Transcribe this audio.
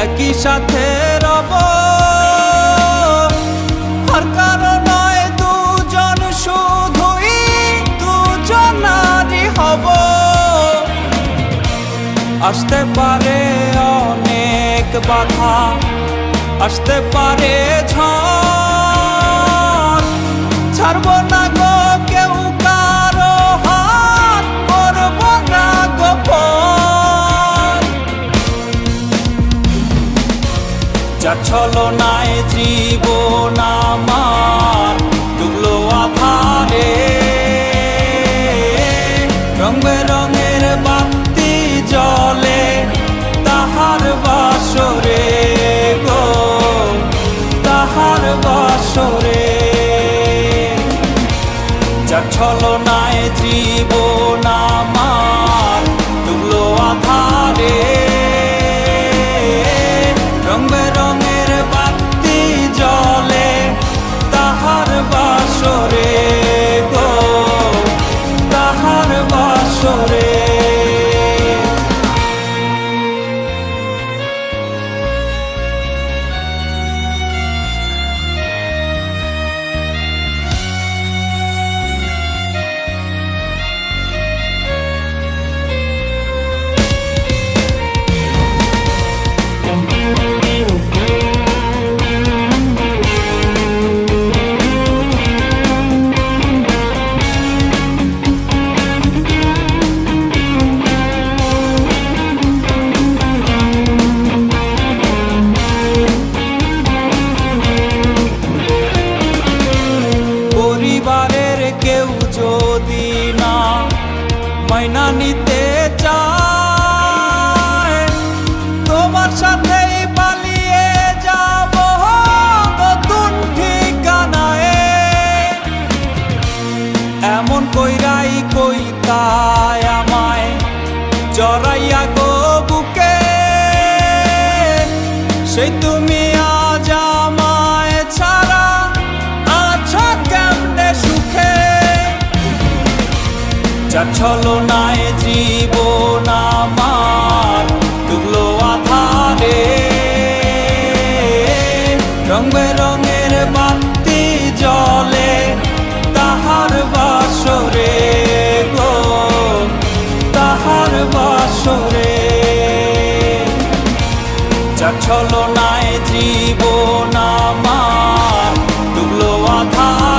একই সাথে রব, আর কারো নয় দুজন, শুধুই দুজনারই হব। আসতে পারে অনেক বাধা, আসতে পারে ঝড়, ছাড়ব না গো কেউ কারো হাত, করব না গোপন। যার ছলনায় জীবন আমার ডুবলো আধারে, রং বেরঙের বাতি জ্বলে তাহার বাসরে গো, তাহার বাসরে। যার ছলনায় জীবন আমার ডুবলো আধারে, রং বেরঙের বাতি জ্বলে তাহার বাসরে গো, তাহার বাসরে। পরিবারের কেউ যদি না মাইনা নিতে চায়, তোমার সাথেই পালিয়ে যাব নতুন ঠিকানায়। এমন কইরাই কইতায় আমায় জড়াইয়া গো বুকে, সেই তুমি আজ আমায় ছাড়া আছো কেমনে সুখে। যার ছলনায় জীবন আমার ডুবলো আধারে, রং বেরঙের বাতি জ্বলে তাহার বাসরে গো, তাহার বাসরে। যার ছলনায় জীবন আমার ডুবলো আধারে,